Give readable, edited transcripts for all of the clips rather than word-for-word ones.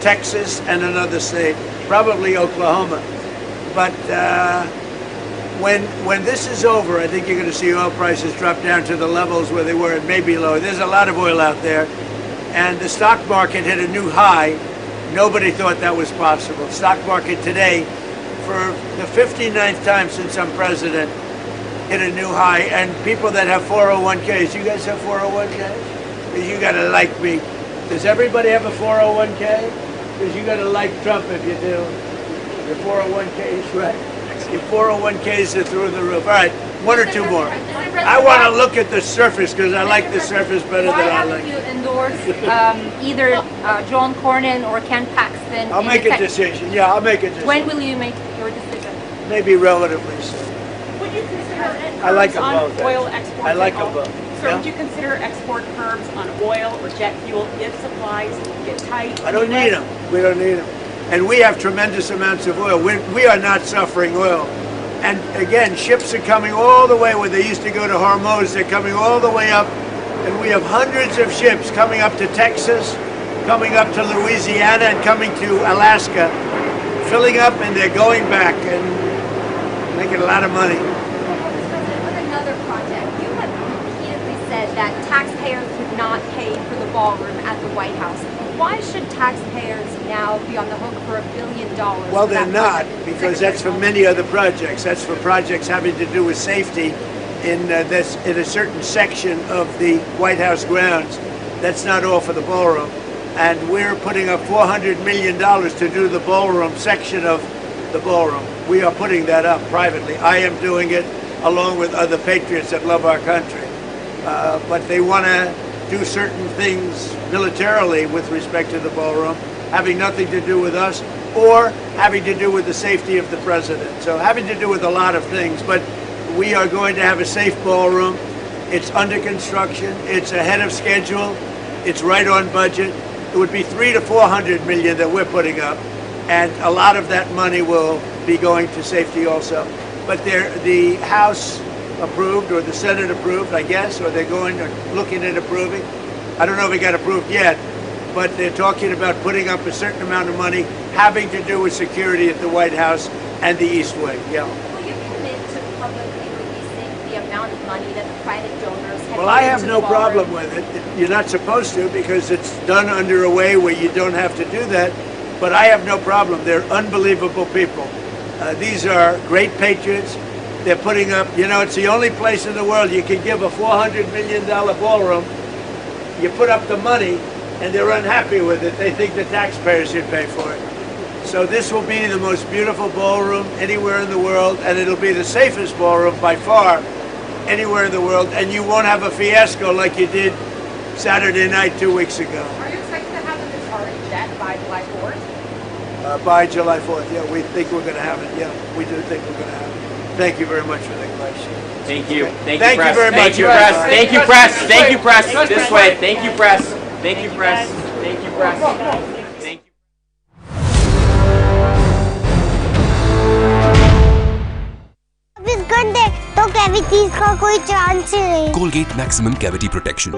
Texas and another state, probably Oklahoma. But when this is over, I think you're going to see oil prices drop down to the levels where they were and maybe lower. There's a lot of oil out there, and the stock market hit a new high. Nobody thought that was possible. Stock market today, for the 59th time since I'm president, hit a new high. And people that have 401ks, you guys have 401ks? Because you got to like me. Does everybody have a 401k? Because you got to like Trump if you do. Your 401ks, right? Your 401ks are through the roof. All right, one or two more. I want to look at the surface because I like the surface better than I like. Why haven't you endorsed either John Cornyn or Ken Paxton? I'll make a decision. Yeah, I'll make a decision. When will you make your decision? Maybe relatively soon. Would you consider I like them on both. oil exports? I like them both. So Yeah? would you consider export curbs on oil or jet fuel if supplies get tight? I don't need them. We don't need them. And we have tremendous amounts of oil. We are not suffering oil. And again, ships are coming all the way where they used to go to Hormuz. They're coming all the way up. And we have hundreds of ships coming up to Texas, coming up to Louisiana, and coming to Alaska, filling up, and they're going back and making a lot of money. With another project, you have repeatedly said that taxpayers would not pay for the ballroom at the White House. Why should taxpayers now be on the hook for $1 billion? Well, they're not, because that's for many other projects. That's for projects having to do with safety in a certain section of the White House grounds. That's not all for the ballroom. And we're putting up $400 million to do the ballroom section of the ballroom. We are putting that up privately. I am doing it along with other patriots that love our country. But they want to do certain things militarily with respect to the ballroom, having nothing to do with us or having to do with the safety of the president. So having to do with a lot of things, but we are going to have a safe ballroom. It's under construction. It's ahead of schedule. It's right on budget. It would be $300 to $400 million that we're putting up, and a lot of that money will be going to safety also. But the House approved, or the Senate approved, I guess, or they're looking at approving. I don't know if it got approved yet, but they're talking about putting up a certain amount of money having to do with security at the White House and the East Wing. Yeah. Will you commit to publicly releasing the amount of money that the private donors have? Well, I have no problem with it. You're not supposed to, because it's done under a way where you don't have to do that. But I have no problem. They're unbelievable people. These are great patriots. They're putting up, it's the only place in the world you can give a $400 million ballroom. You put up the money, and they're unhappy with it. They think the taxpayers should pay for it. So this will be the most beautiful ballroom anywhere in the world, and it'll be the safest ballroom by far anywhere in the world, and you won't have a fiasco like you did Saturday night 2 weeks ago. Are you expecting to have this already set by July 4th? By July 4th, yeah, we think we're going to have it. Yeah, we do think we're going to have it. Thank you very much for the question. Thank you. Thank you very much. Thank you, press. Thank you, press. Thank you, press. This way. Thank you, press. Thank you, press. Thank you, press. Thank you. इस गंदे तो cavities का कोई chance ही नहीं। Colgate Maximum Cavity Protection.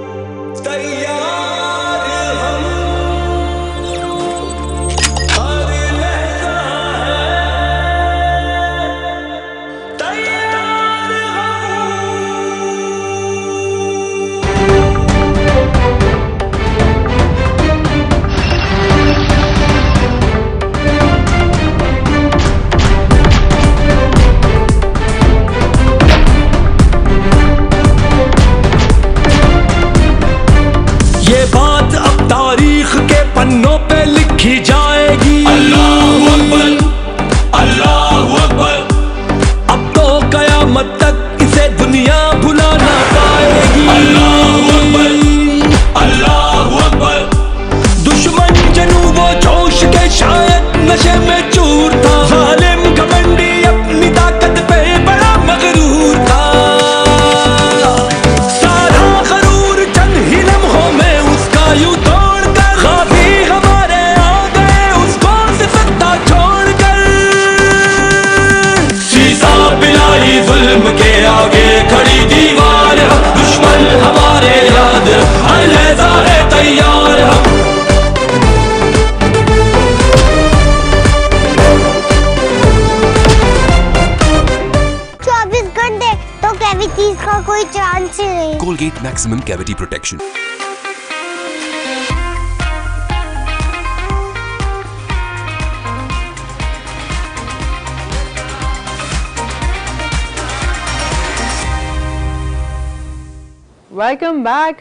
Cavities का कोई chance ही नहीं। Colgate Maximum Cavity Protection. Welcome back.